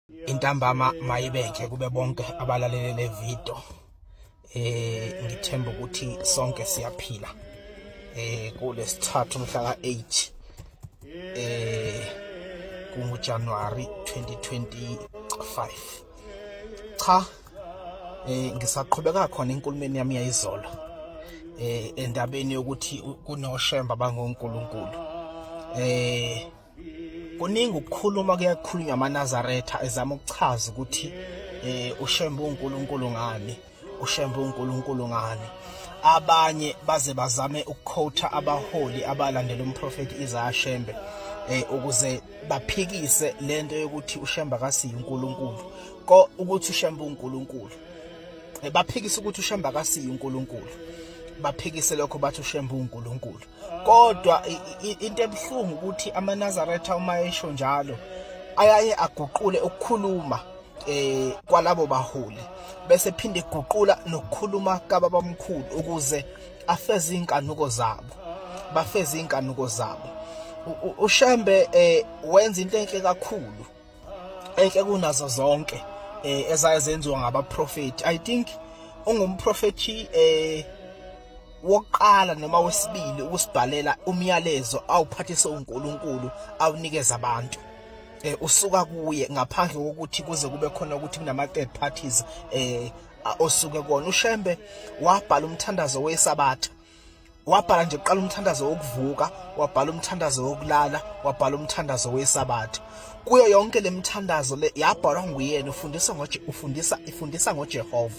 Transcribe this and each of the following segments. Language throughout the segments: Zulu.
Intambama mayibeke kube bonke abalaleli le video. Ngithemba ukuthi sonke siyaphila. Kulesithathu mhla ka8 kunguJanuary 2025. Cha, ngisaqhubeka khona inkulumeni yami yayizolo. Endabeni yokuthi kunoshemba bangonkulunkulu. Kuningi ukukhuluma kuyakhulunywa amaNazaretha ezama ukuchaza ukuthi ushemba uNkulunkulu ngani, ushemba uNkulunkulu ngani. Abanye baze bazame ukuquote abaholi abalandela umprofeti Isaiah Shembe ukuze baphikise lento yokuthi ushemba kasiyi uNkulunkulu. Ko ukuthi ushemba uNkulunkulu. Baphikise ukuthi ushemba kasiyi uNkulunkulu. Baphikise lokho bathi ushemba uNkulunkulu. Kodwa into ebhlungu ukuthi amaNazaretha uma esho njalo ayaye aguqule ukukhuluma kwalabo baholi bese phinde eguqula nokukhuluma kababamkhulu ukuze afeze inkanuko zabo, bafeze inkanuko zabo. uShembe wenza into enhle kakhulu, enhle kunazo zonke ezayenziwa ngabaprofeti. I think ungumprofeti wokuqala noma wesibili ukusibhalela umyalezo awuphathise uNkulunkulu awunikeza abantu. Usuka kuye ngaphandle kokuthi kuze kube khona ukuthi kunama third parties osuke kona. uShembe wabhala umthandazo weSabatha, wabhala nje uqala umthandazo wokuvuka, wabhala umthandazo wokulala, wabhala umthandazo weSabatha. Kuyo yonke lemithandazo le yabhalwa nguyena, ifundisa ngoJehova.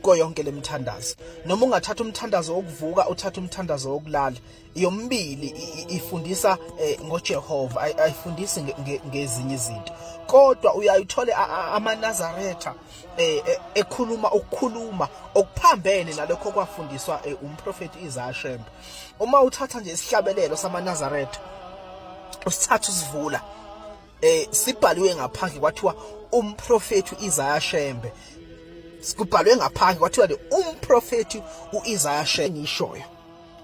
Kuyo yonke lemithandazo, noma ungathatha umthandazo wokuvuka uthatha umthandazo wokulala, yombili ifundisa ngoJehova, ayifundisi ngezinye izinto. Kodwa uyayithola amaNazaretha ekhuluma ukukhuluma okuphambene nalokho kwafundiswa umprofeti Isaiah Shembe. Uma uthatha nje isihlabelelo samaNazaretha usithatha usivula, sibhaliwe ngaphandle kwathiwa umprofeti Isaiah Shembe. Sikubhalwe ngaphandle kwathiwa umprofeti uIsaiah Shembe. Ngishoyo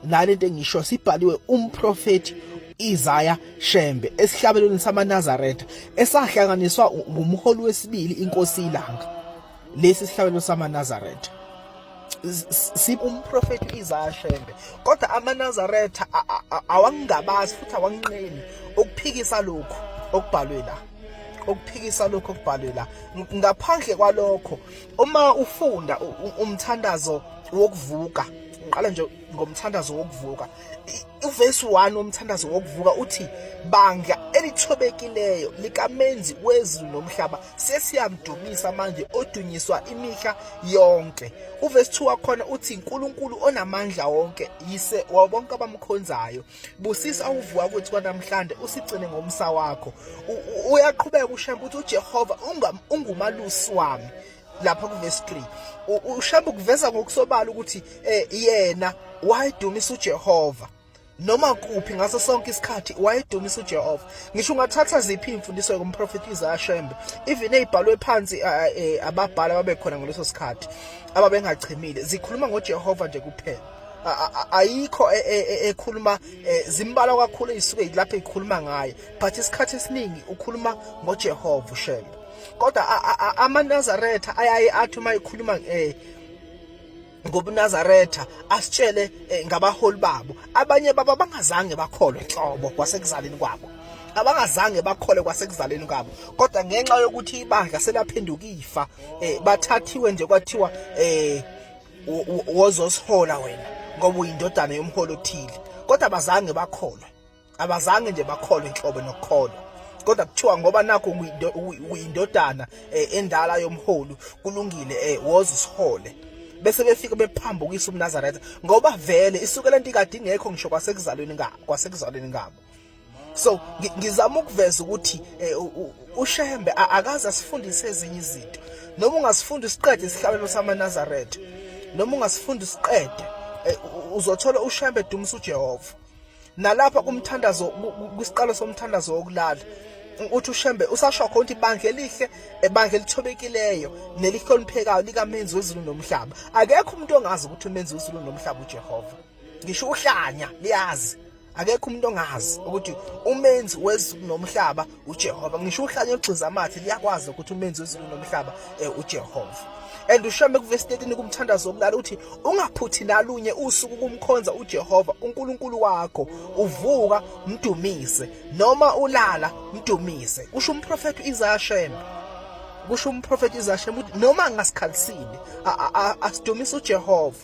nale into engisho sibhaliwe umprofeti Isaiah Shembe esihlabelweni samaNazaretha esahlanganiswa ngumholi wesibili inkosi iLanga. Lesi sihlabelelo samaNazaretha umprofeti Isaiah Shembe. Kodwa amaNazaretha awangabazi futhi awanqeni ukuphikisa lokho okubhalwe la, ukuphikisa lokho okubhalwe la. Ngaphandle kwalokho, uma ufunda umthandazo wokuvuka, ngiqala nje ngomthandazo wokuvuka, uverse 1 womthandazo wokuvuka uthi banga elithobekileyo likamenzi wezulu nomhlaba sesiyamdumisa manje odunyiswa imihla yonke. Uverse 2 wakhona uthi uNkulunkulu onamandla wonke yise wabonke abamkhonzayo, busisa uvuka kwethu kwanamhlanje usigcine ngomsa wakho. Uyaqhubeka uShembe uthi uJehova ungumalusi wami. Lapha kuverse 3 uShembe kuveza ngokusobala ukuthi yena wayedumisa uJehova noma kuphi ngaso sonke isikhathi, wayedumisa uJehova. Ngisho ungathatha ziphi imfundiso kumprofeti Isaiah Shembe, even ezibhalwe phansi ababhala babekhona ngaleso sikhathi ababengachemile, zikhuluma ngoJehova nje kuphela. Ayikho ekhuluma zimbala kakhulu ezisuke lapha ekhuluma ngaye, but isikhathi esiningi ukhuluma ngoJehova uShembe. Kodwa amaNazaretha ayaye athi uma ekhuluma ngobuNazaretha asitshele ngabaholi babo. Abanye baba bangazange bakholwe inhlobo kwasekuzaleni kwabo, abangazange bakhole kwasekuzaleni kwabo, kodwa ngenxa yokuthi ibandla selaphenduka ifa, bathathiwe nje kwathiwa wozosihola wena ngoba uyindodana yomholi othile. Kodwa abazange bakholwe, abazange nje bakholwe inhlobo nokukholwa. Kodwa kuthiwa ngoba nakho uyindodana endala yomholi kulungile wozisihole. Bese befika bephambukisa umNazaretha ngoba vele isuke lento ikade ingekho ngisho kwasekuzalweni ngabo. So ngizama ukuveza ukuthi uShembe akaze asifundise ezinye izinto. Noma ungasifunda isiqede isihlabelelo samaNazaretha, noma ungasifunda isiqede, uzothola uShembe dumisa uJehova. Nalapha kumthandazo kwisiqalo somthandazo wokulala uthi uShembe usasho khona ukuthi ibandla elihle, ibandla elithobekileyo nelihloniphekayo likamenzi wezulu nomhlaba. Akekho umuntu ongazi ukuthi umenzi wezulu nomhlaba uJehova. Ngisho uhlanya liyazi, akekho umuntu ongazi ukuthi umenzi wezulu nomhlaba uJehova. Ngisho uhlanye ogxiza amathe liyakwazi ukuthi umenzi wezulu nomhlaba uJehova. And uShembe kuverse 13 kumthandazo wokulala uthi ungaphuthi nalunye usuku kumkhonza uJehova uNkulunkulu wakho, uvuka mdumise noma ulala mdumise. Kusho umprofeti Isaiah Shembe, kusho umprofeti Isaiah Shembe uthi noma ngasikhalisini asidumise uJehova,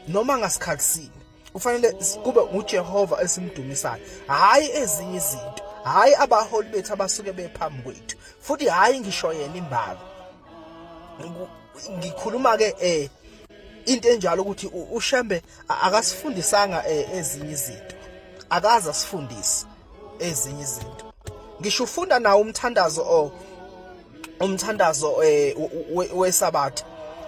noma ngasikhalisini kufanele kube uJehova esimdumisayo, hayi ezinye izinto, hayi abaholi bethu abasuke bephambi kwethu, futhi hayi ngisho yena imbala. Ngikhuluma ke into enjalo ukuthi uShembe akasifundisanga ezinye izinto, akaza sifundise ezinye izinto. Ngisho ufunda nawo umthandazo wesabatha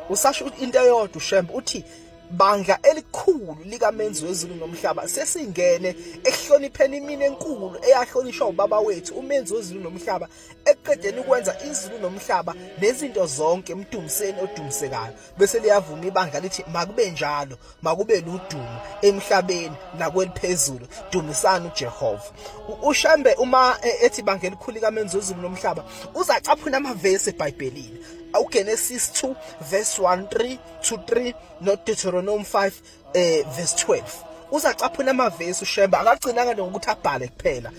usasho into eyodwa uShembe uthi bandla elikhulu likamenzi wezulu nomhlaba sesingene ehlonipheni imini enkulu eyahlonishwa ubaba wethu umenzi wezulu nomhlaba, eqedeni ukwenza izulu nomhlaba nezinto zonke emdumiseni odumisekayo. Bese liyavuma ibandla lithi makube njalo, makube ludumo emhlabeni nakweliphezulu, dumisani uJehova. uShembe uma ethi bandla elikhulu likamenzi wezulu nomhlaba uzacaphuna amavesi eBhayibhelini. Genesis 2 verse 1-3 no Deuteronomy 5 verse 12. Uzacaphuna amavesi uShembe, akagcinanga ngokuthi abhale kuphela,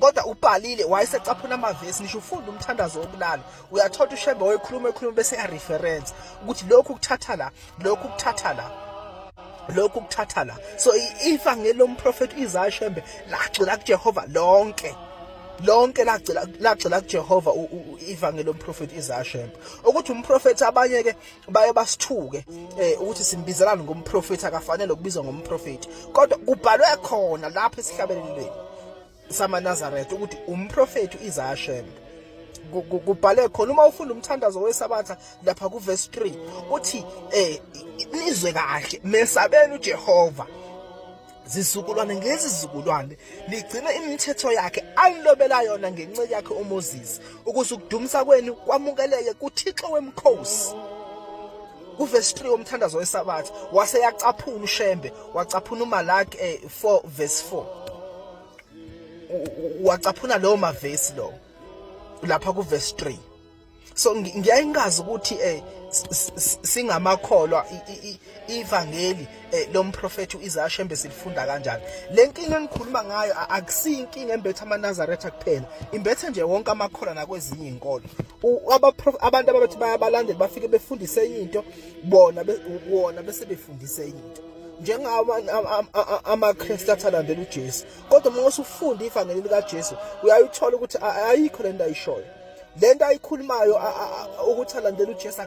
kodwa ubhalile wayesecaphuna amavesi. Nisho ufunda umthandazo wokulala uyathola uShembe wayekhuluma bese ya reference ukuthi lokhu kuthatha la, lokhu kuthatha la, lokhu kuthatha la. So ivangeli lomprofeti Isaiah Shembe lagcila kuJehova lonke lagcila kuJehova. Ivangeli lomprofeti Isaiah Shembe ukuthi umprofeti abanye ke baye basithuke ukuthi simbizelana ngomprofeti, akafanele ukubizwa ngomprofeti, kodwa kubhalwe khona lapha esihlabelelweni samaNazaretha ukuthi umprofeti Isaiah Shembe. Kubhale khona uma ufunda umthandazo wesabatha lapha kuverse 3 uthi nizwe kahle, mesabeni uJehova zizukulwane ngezizukulwane, ligcina imithetho yakhe alilobela yona ngenceke yakhe uMoses, ukuze ukudumisa kwenu kwamukeleke kuThixo wemkhosi. Kuverse 3 womthandazo wesabatha wase yacaphuna uShembe, wacaphuna uMalaki 4 verse 4, wacaphuna lo mavesi lo lapha kuverse 3. So ngiyayingazi ukuthi singamakholwa ivangeli lomprofeti uIsaiah Shembe silifunda kanjani. Le nkinga engikhuluma ngayo akusiyo inkinga embethe amaNazaretha kuphela, imbethe nje wonke amakholwa nakwezinye izinkolo. Abantu ababethi bayabalandela bafike befundise into bona bese befundise into, njengawo amaKristu athalandela uJesu. Kodwa uma usufunda ivangeli likaJesu uyayithola ukuthi ayikho lento ayishoyo, lento ayikhulumayo ukuthi alandela uJesu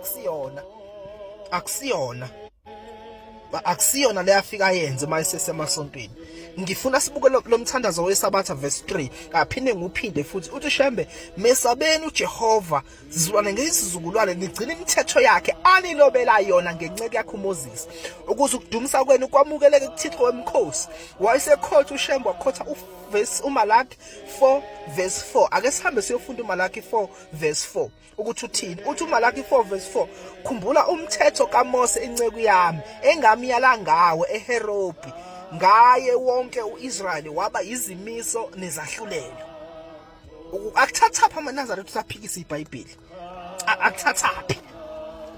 akusiyona leyafika yenze mayisesemasontweni. Ngifuna sibuke lo mthandazo wesabatha verse 3, aphinde nguphinde futhi uthi Shembe, mesabeni uJehova zizukulwane ngezizukulwane, ligcina imithetho yakhe alilobela yona ngenceke yakhe uMoses, ukuze ukudumisa kwenu kwamukeleke kuThixo wemkhosi. Wayesekhotha uShembe wakhotha uMalaki 4 verse 4. Ake sihambe siyofunda uMalaki 4 verse 4 ukuthi uthini. Uthi uMalaki 4 verse 4, khumbula umthetho kaMose inceku yami engamyala ngawe eHorebhi, ngaye wonke uIsrayeli waba izimiso nezahlulelo. Akuthathaphi amaNazaretha usaphikisa iBhayibheli,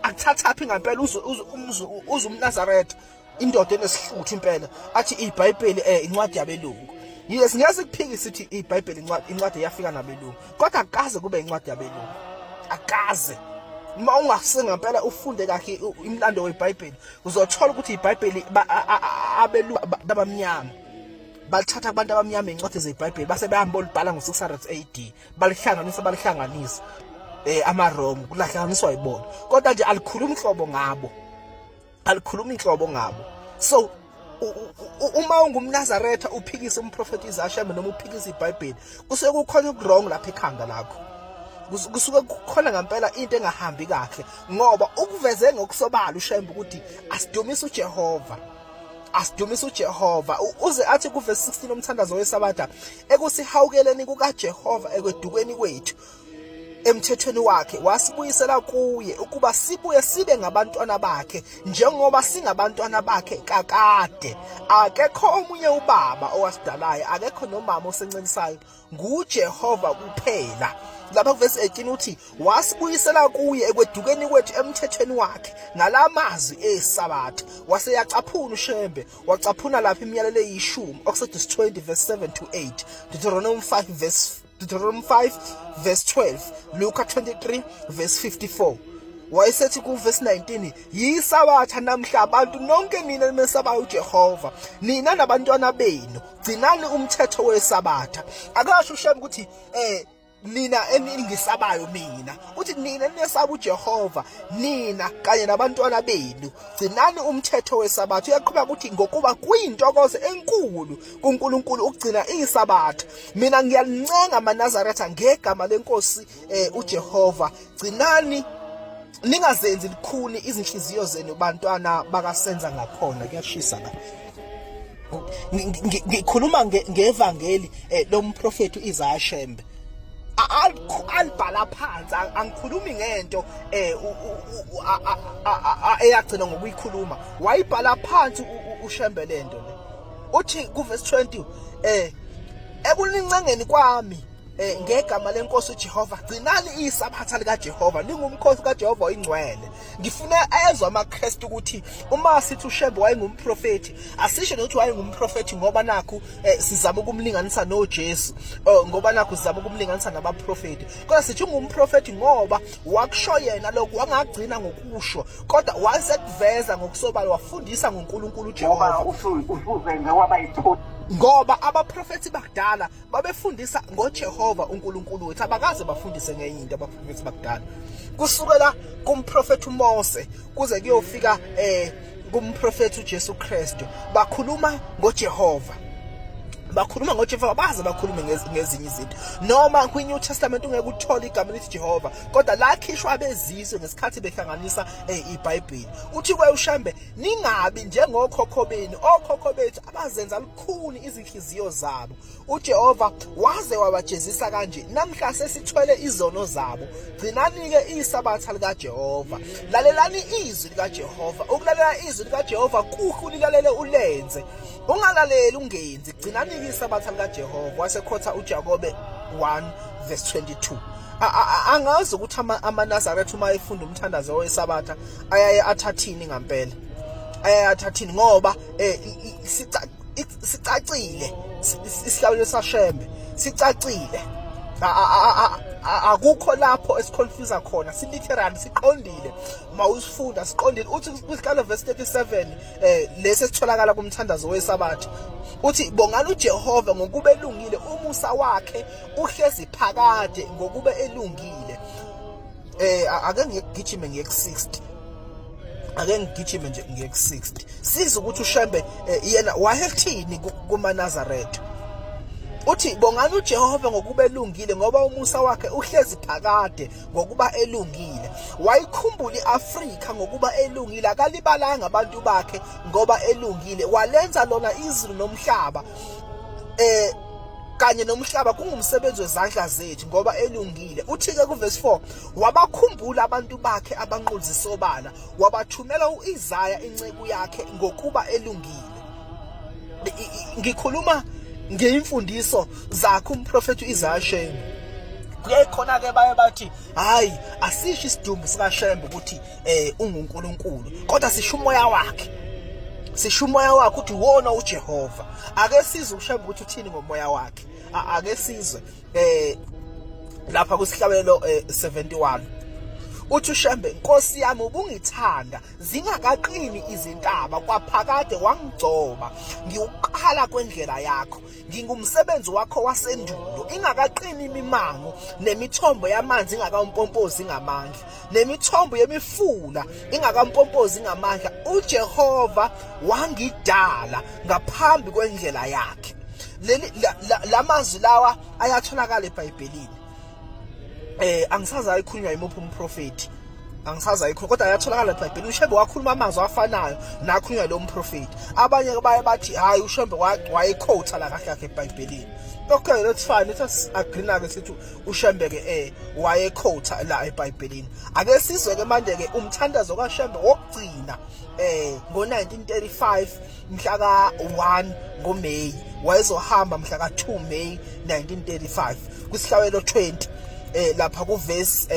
akuthathaphi ngempela. uze umNazaretha indoda enesihluthu impela athi iBhayibheli incwadi yabelungu. Yes, ngiyase kuphikisa ukuthi iBhayibheli incwadi yafika nabelungu, kodwa akaze kube incwadi yabelungu, akaze. Uma ungasenga ngempela ufunde kahle imlando weBhayibheli uzothola ukuthi iBhayibheli abelungu abamnyama balithatha abantu abamnyama incwadi zeBhayibheli base behamba olibhala ngo600 AD, balihlanganisa amaRome kulahlanganiswa yibona, kodwa nje alikhuluma inhlobo ngabo. So uma ungumNazaretha uphikisa umprofeti Isaiah Shembe noma uphikisa iBhayibheli, kusuke kukhona ukurong lapha ekhanda lakho, kusuke kukhona ngempela into engahambi kahle, ngoba ukuveze ngokusobala uShembe ukuthi asidumise uJehova, uze athi kuverse 16 umthandazo wesabatha, ekusihawukeleni kukaJehova ekwedukweni kwethu, emthethweni wakhe wasibuyisela kuye ukuba sibuye sibe ngabantwana bakhe njengoba singabantwana bakhe kakade. Akekho omunye ubaba owasidalayo, akekho nomama osencelisayo, nguJehova kuphela. Lapha kuvesi 18 uthi wasibuyisela kuye ekwedukeni kwethu emthethweni wakhe ngalamazwi esabatha. Wase yacaphuna uShembe, wacaphuna lapha imiyalelo eyishumi, Exodus 20 verse 7 to 8, Deuteronomy 5 verse 12, Luka 23 verse 54. Wayesethi ku verse 19, yisabatha namhla abantu nonke nina mesabayo uJehova, nina nabantwana benu, gcinani umthetho wesabatha. Akasho uShembe ukuthi nina eningisabayo mina, uthi nina nesaba uJehova, nina kanye nabantwana benu, gcinani umthetho wesabatha. Uyaqhubeka ukuthi ngokuba kuyintokozo enkulu kuNkulunkulu ukugcina isabatha. Mina ngiyalincenga amaNazaretha ngegama lenkosi uJehova, gcinani ningazenzi likhuni izinhliziyo zenu bantwana bakasenza ngakhona. Kuyashisa la. Ngikhuluma ngevangeli lomprofeti uIsaiah Shembe. Alibhala phansi, angikhulumi ngento eyagcina ngokuyikhuluma, wayibhala phansi uShembe lento le. Uthi ku verse 20, ekunincengeni kwami ngegama lenkosi uJehova, gcinani isabatha likaJehova, ningumkhosi kaJehova oyingcwele. Ngifuna ezwe amaKristu ukuthi uma sithi uShembe wayengumprofeti, asisho nokuthi wayengumprofeti ngoba nakho sizama ukumlinganisa noJesu, ngoba nakho sizama ukumlinganisa nabaprofeti, kodwa sithi ungumprofeti ngoba wakusho yena lokhu, wangagcina ngokusho, kodwa wasekuveza ngokusobala, wafundisa ngoNkulunkulu uJehova. Ngoba abaprofeti bakudala babefundisa ngoJehova uNkulunkulu wethu, abakaze bafundise ngenye into abaprofeti bakudala. Kusukela kumprofeti uMose kuze kuyofika kumprofeti uJesu Kristu, bakhuluma ngoJehova. Bakhuluma ngoJehova, baze bakhulume ngezinye izinto. Noma kwiNew Testament ungeke uthole igama lithi Jehova, kodwa lakhishwa abezizwe ngesikhathi behlanganisa iBhayibheli. Uthi kwe uShembe, ningabi njengokhokho benu, okhokho bethu abazenza lukhuni izinhliziyo zabo. uJehova waze wabajezisa kanje, namhla sesithwele izono zabo. Gcinani-ke isabatha likaJehova, lalelani izwi likaJehova. Ukulalela izwi likaJehova kuhle, ulilalele ulenze, ungalaleli ungenzi. Gcinani isabatha likaJehova. Wasekhotha uJakobe 1 verse 22. Angazi ukuthi amaNazaretha uma efunda umthandazo wesabatha ayaye athathini ngempela, ayaye athathini ngoba sicacile isihlawulo saShembe, sicacile. Akukho lapho esiconfuse khona, si literal siqondile. Mawusifunda siqondile. Uthi kusihlalo verse 37 lesi sitholakala kumthandazo wesabatha, uthi bongani uJehova ngokuba elungile, umusa wakhe uhlezi phakade ngokuba elungile. Ake ngigijime ngiye-60, ake ngigijime nje ngiye-60 siza ukuthi uShembe yena wayethini kumaNazaretha. Uthi bongani uJehova ngokuba elungile ngoba umusa wakhe uhlezi phakade ngokuba elungile. Wayikhumbula iAfrika ngokuba elungile, akalibalanga abantu bakhe ngoba elungile. Walenza lona izulu nomhlaba kanye nomhlaba kungumsebenzi wezandla zethu ngoba elungile. Uthi-ke ku verse 4, wabakhumbula abantu bakhe abanqunzi sobala, wabathumela uIsaiah inceku yakhe ngokuba elungile. Ngikhuluma ngeyimfundiso zakhe umprofeti uIsaiah Shembe. Kuyakhona ke baye bathi hayi asisho isidumbu sikaShembe ukuthi unguNkulunkulu, kodwa sisho umoya wakhe, sisho umoya wakhe ukuthi wona uJehova. Ake sizwe uShembe ukuthi uthini ngomoya wakhe. Ake sizwe lapha kusihlabelelo 71. Uthi uShembe, Nkosi yami ubungithanda zingakaqini izintaba, kwaphakade wangigcoba, ngiwuqhala kwendlela yakho. Ngingumsebenzi wakho wasendulo, ingakaqini imimango, nemithombo yamanzi ingakampompozi ngamandla, nemithombo yemifula ingakampompozi ngamandla. UJehova wangidala ngaphambi kwendlela yakhe. Lamazwi lawa ayatholakala eBhayibhelini. Angisazi ayikhulunywa yimuphi umprofeti, angisazi ayikhulunywa, kodwa ayatholakala eBhayibhelini. uShembe wakhuluma amazwi afanayo nakhulunywa lo mprofeti. Abanye baye bathi hayi uShembe wayekhotha la kahle kahle eBhayibhelini. Okay, that's fine. Let us agree na ke sithi uShembe ke waye quote la eBhayibhelini. Ake sizwe ke manje ke umthandazo kaShembe wokugcina ngo1935 mhla ka1 ngoMeyi wayezohamba mhla ka2 May 1935 kwisihlawelo 20 lapha ku verse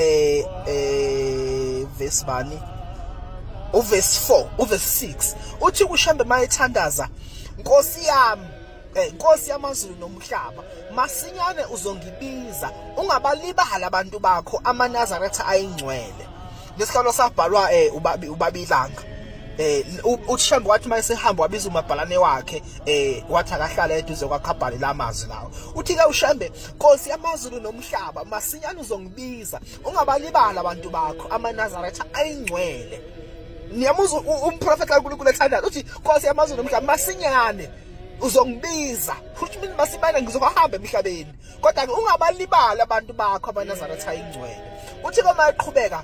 bani uverse 4 uverse 6 uthi kuShembe mayethandaza Nkosi yami Nkosi yamazulu nomhlaba masinyane uzongibiza ungabalibala abantu bakho amaNazaretha ayingcwele lesihlalo sabhalwa ubabilanga uShembe wathi mayesehamba wabiza umabhalane wakhe wathi akahlala eduze kwaKhabhali lamazwi lawo uthi ke uShembe Nkosi yamazulu nomhlaba masinyane uzongibiza ungabalibala abantu bakho amaNazaretha ayingcwele Niyamuza umprofeti kaNkulunkulu ethandaza uthi Nkosi yamazulu nomhlaba masinyane uzongibiza futhi mina masibana ngizohamba emhlabeni kodwa ke ungabalibala abantu bakho amaNazaretha ayingcwele uthi koma eqhubeka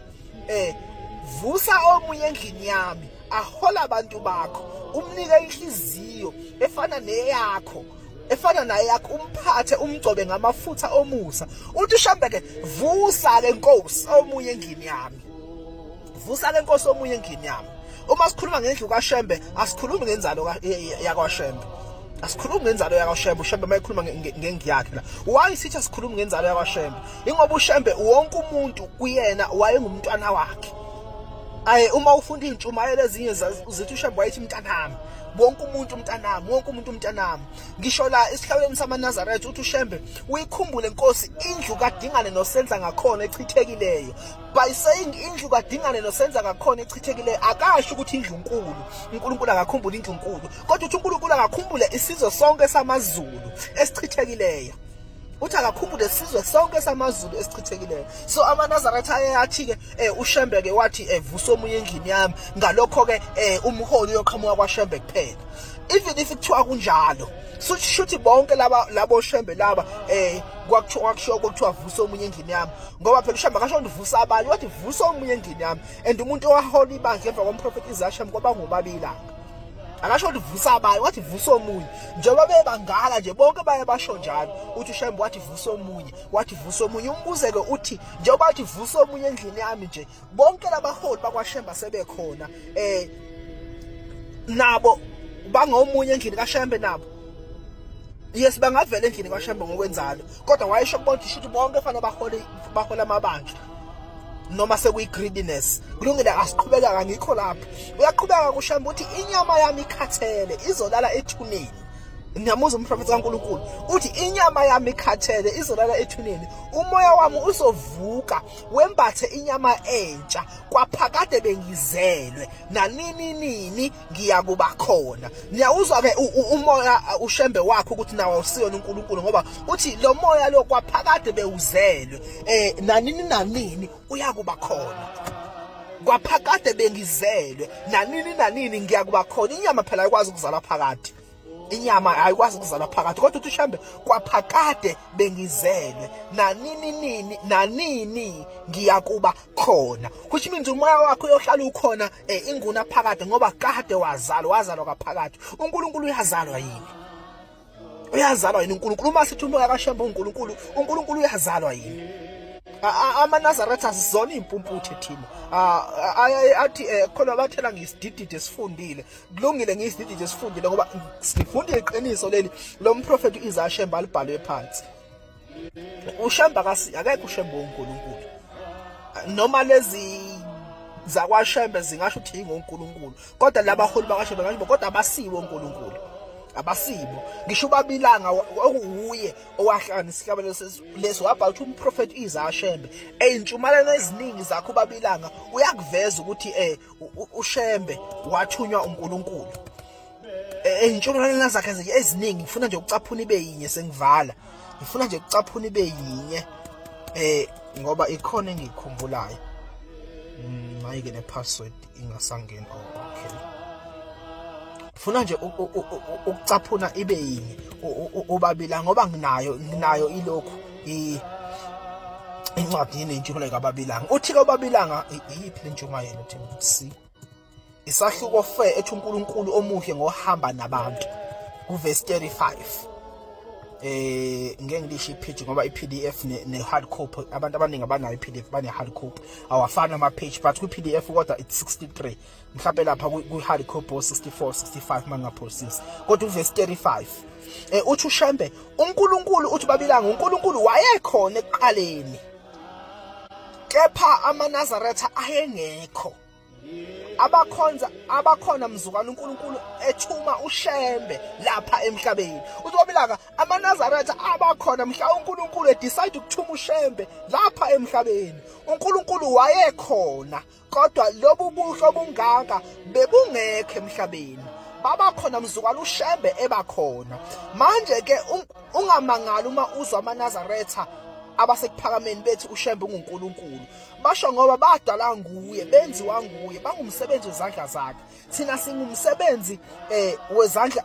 vusa omunye endlini yami ahola abantu bakho umnike inhliziyo efana neyakho efana naye yakho umphathe umgcobe ngamafutha omusa uthi uShembe ke vusa ke Nkosi omunye endlini yami vusa ke Nkosi omunye endlini yami uma sikhuluma ngendlu kaShembe asikhulumi ngenzalo yakwaShembe asikhulumi ngenzalo yakwaShembe uShembe mayikhuluma ngengiyakhe la why sithi asikhulumi ngenzalo yakwaShembe ingoba uShembe wonke umuntu kuyena wayengumntwana wakhe uma ufunda intshumayelo ezinye uzithi uShembe wayithi mntanami wonke umuntu umntanami wonke umuntu umntanami ngisho la isihlawuleni samaNazaretha uthi uShembe uyikhumbule Nkosi indlu kaDingane nosenza ngakhona echitekileyo by saying indlu kaDingane nosenza ngakhona echitekileyo akasho ukuthi indlu enkulu uNkulunkulu akakhumbula indlu enkulu kodwa uthi uNkulunkulu akakhumbule isizwe sonke samaZulu esichitekileyo uthi akakhumbule sizwe sonke samazulu esichithekileyo so amaNazaretha ayathi ke uShembe ke wathi vusa omunye endlini yami ngalokho ke umholi yoqhamuka kwaShembe kuphela even if kuthiwa kunjalo shuthi bonke labo Shembe laba kwakuthiwa vusa omunye endlini yami ngoba phela uShembe akasho ndivusa abanye wathi vusa omunye endlini yami and umuntu owahola ibandla emva komprofeti Isaiah kwaba ngobabilanga akasho ukuthi vusa abanye wathi vusa omunye njengoba bebangaka nje bonke baye basho njalo uthi uShembe wathi vusa omunye wathi vusa omunye umbuze ke uthi njengoba wathi vusa omunye endlini yami nje bonke labaholi bakwaShembe sebekhona nabo bangomunye endlini kaShembe nabo yes bangavela endlini kaShembe ngokwenzalo kodwa wayesho bonke shithi bonke fanele bahola amabandla noma sekuyi-greediness kulungile asiqhubeka ngikho lapho uyaqhubeka kuShembe uthi inyama yami ikhathele izolala ethuneni niyamuza umprofeti kaNkulunkulu uthi inyama yami ikhathele izolala ethuneni umoya wami uzovuka wembathe inyama entsha kwaphakade bengizelwe nanini ngiyakuba khona niyawuzwa ke umoya uShembe wakho ukuthi nawe usiyona uNkulunkulu ngoba uthi lo moya lo kwaphakade bewuzelwe nanini uyakuba khona kwaphakade bengizelwe nanini ngiyakuba khona inyama phela ayikwazi ukuzala phakade inyama ayikwazi ukuzala phakathi kodwa uthi uShembe kwaphakade bengizelwe nanini ngiyakuba khona which means umoya wakho uyohlala ukhona inguna phakade ngoba kade wazalwa kaphakathi uNkulunkulu uyazalwa yini uNkulunkulu uma sithi umoya kaShembe uNkulunkulu uyazalwa yini amaNazaretha sizona impumputhe thina athi khona bathela ngisididide esifundile kulungile ngisididide esifundile ngoba sifunda iqiniso leli lo mprofeti Isaiah Shembe alibhalwe phansi uShembe akekho uShembe woNkulunkulu noma lezi zakwaShembe zingasho ukuthi ingoNkulunkulu kodwa labaholi bakaShembe ngasho kodwa abasiwo uNkulunkulu abasibo ngisho ubabilanga okuwuye owahlanganisa isihlabelo leso wabhala ukuthi umprofeti Isaiah Shembe eintshumalelo eziningi zakho ubabilanga uyakuveza ukuthi uShembe wathunywa uNkulunkulu eintshumalelo zakhe eziningi ngifuna nje ukucaphuna ibe yinye sengivala ngifuna nje ukucaphuna ibe yinye ngoba ikhona engikhumbulayo mayike nepassword ingasangeni okay funa nje ukucaphuna ibe yinye ubabila ngoba nginayo ilokhu incwadi yentshumayelo kaBabilanga uthi ke uBabilanga iyiphi lentshumayelo Timothy isahluko 4 ethi uNkulunkulu omuhle ngohamba nabantu kuverse 35 ngeke ngisho i-page ngoba i-PDF ne-hard copy abantu abaningi abanayo i-PDF bane-hard copy awafani ama-page but kwi-PDF kodwa it's 63 mhlawumbe lapha kwi-hard copy 64 65 mangaphosisi kodwa uverse 35 uthi uShembe uNkulunkulu uthi babilanga uNkulunkulu wayekhona ekuqaleni kepha amaNazaretha ayengekho abakhona mzukwana uNkulunkulu ethuma uShembe lapha emhlabeni uthi babilanga amaNazaretha abakhona mhla uNkulunkulu decide ukuthuma uShembe lapha emhlabeni uNkulunkulu wayekhona kodwa lobu buhlo bungaka bebungekho emhlabeni babakhona mzukwana uShembe ebakhona manje ke ungamangali uma uzwa amaNazaretha abasekuphakameni bethi uShembe unguNkulunkulu basho ngoba badala nguye benziwa nguye bangumsebenzi wezandla zakhe thina singumsebenzi wezandla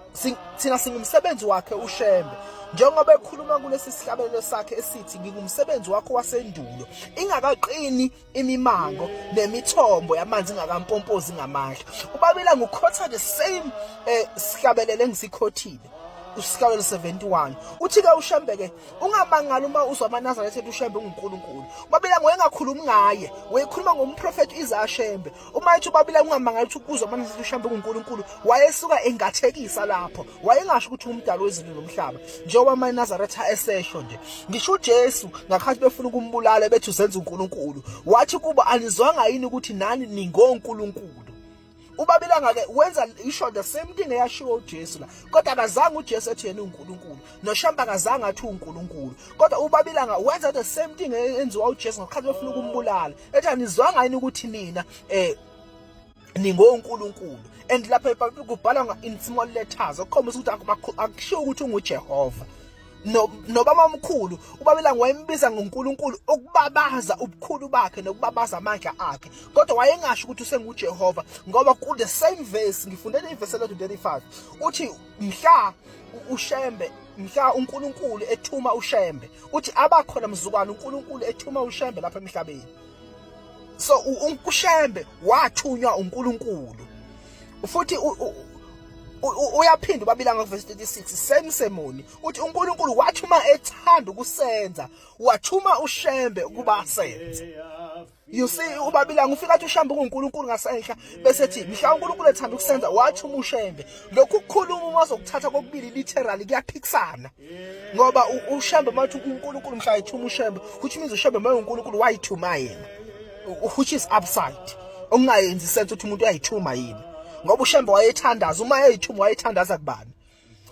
thina singumsebenzi wakhe uShembe njengoba ekhuluma kulesi sihlabelelo sakhe esithi ngingumsebenzi wakho wasendulo ingakaqini imimango nemithombo yamanzi ingakampompozi ngamandla ubabila ngukhotha the same sihlabelelo engisikhothile usihlabelelo 71 uthi ke uShembe ke ungamangali uma uzwa amaNazaretha ethi uShembe unguNkulunkulu babila ngoyengakhulumi ngaye weyikhuluma ngomprofeti Isaiah Shembe uma ethi babila ungamangali ukuthi uzwa amaNazaretha uShembe unguNkulunkulu wayesuka engathekisa lapho wayengasho ukuthi umdali wezulu nomhlaba njengoba amaNazaretha esesho nje ngisho uJesu ngakhathi befuna ukumbulala bethi uzenza uNkulunkulu wathi kuba anizwanga yini ukuthi nani ningonkulunkulu ubabilanga ke wenza isho the same thing eyashiwo uJesu la kodwa akazange uJesu ethi yena uNkulunkulu noShembe akazange athi uNkulunkulu kodwa ubabilanga wenza the same thing enziwa uJesu ngakhathi befuna ukumbulala ethi anizwanga yini ukuthi nina ningonkulunkulu and lapha eBhayibhelini kubhalwa in small letters okukhombisa ukuthi akushiwo ukuthi unguJehova nobaba omkhulu ubabela wayembiza ngoNkulunkulu ukubabaza ubukhulu bakhe nokubabaza amandla akhe kodwa wayengasho ukuthi usenguJehova ngoba ku the same verse ngifundele iverse 35 uthi mhla uNkulunkulu ethuma uShembe uthi abakhona mzukwana uNkulunkulu ethuma uShembe lapha emhlabeni so uShembe wathunywa uNkulunkulu futhi uyaphinda babilanga verse 36 same sermon uthi uNkulunkulu wathuma ethanda ukusenza wathuma uShembe ukuba asenze you see ubabilanga ufika athi uShembe uNkulunkulu ngasenhla bese ethi mhla uNkulunkulu ethanda ukusenza wathuma uShembe lokhu ukukhuluma uma uzokuthatha kokubili literally kuyaphikisana ngoba uShembe mathi uNkulunkulu mhla ethuma uShembe which means uShembe maye uNkulunkulu wayithuma yena which is upside ongayenzi sense ukuthi umuntu uyayithuma yini ngoba uShembe wayethandaza uma eyithuma wayethandaza kubani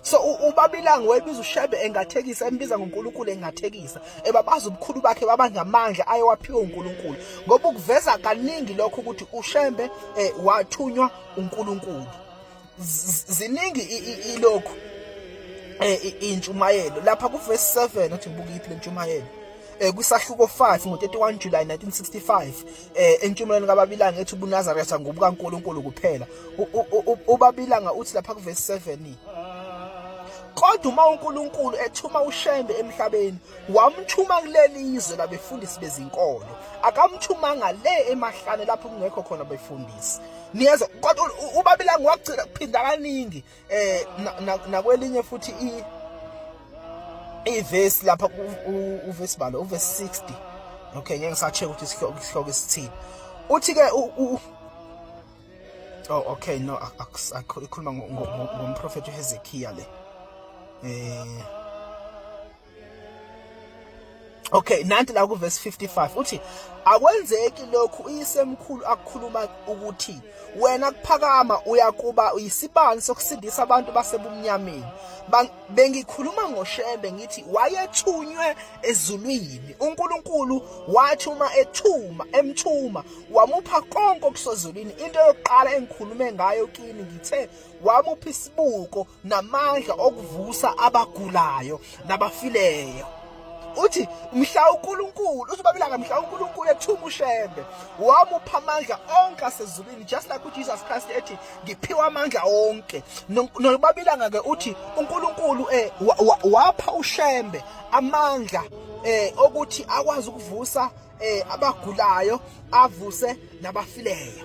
so ubabilanga wayebiza uShembe engathekisa embiza ngoNkulunkulu engathekisa ebabaza ubukhulu bakhe babangamandla ayewaphiwe uNkulunkulu ngoba ukuveza kaningi lokho ukuthi uShembe wathunywa uNkulunkulu ziningi ilokho intshumayelo lapha ku verse 7 athi ngibuka iphi lentshumayelo kwisahluko 5 ngo31 July 1965 entshumayelweni kaBabilanga ethi ubuNazaretha ngobukaNkulunkulu kuphela uBabilanga uthi lapha ku verse 7 kodwa uma uNkulunkulu ethuma uShembe emhlabeni wamthuma kuleli izwe labefundisi bezinkolo akamthumanga le emahlane lapho kungekho khona befundisi niyeza kodwa uBabilanga wagcina kuphinda kaningi nakwelinye futhi iverse lapha uverse balo uverse 60 okay ngeke ngisacheck ukuthi isihloko esithini uthi ke okay no ikhuluma ngomprofeti uHezekiah le okay nanti la ku verse 55 uthi akwenzeki lokhu uyisemkhulu akukhuluma ukuthi wena kuphakama uyakuba uyisibani sokusindisa abantu basebumnyameni bengikhuluma ngoShembe ngithi wayethunywe ezulwini uNkulunkulu wathuma emthuma wamupha konke okusezulwini into yokuqala engikhulume ngayo kini ngithe wamupha isibuko namandla okuvusa abagulayo nabafileyo uthi mhla uNkulunkulu uthi babilanga mhla uNkulunkulu ethuma uShembe wamupha amandla onke asezulwini just like uJesus Christ ethi ngiphiwa amandla onke nobabilanga ke uthi uNkulunkulu wapha uShembe amandla okuthi akwazi ukuvusa abagulayo avuse nabafileyo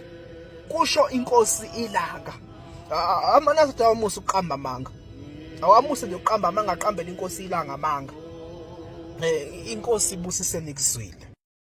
kusho inkosi ilanga amanazareta wamusa uqamba manga awamuse nje uqamba amanga aqambela inkosi ilanga amanga. Inkosi ibusise nikuzwile.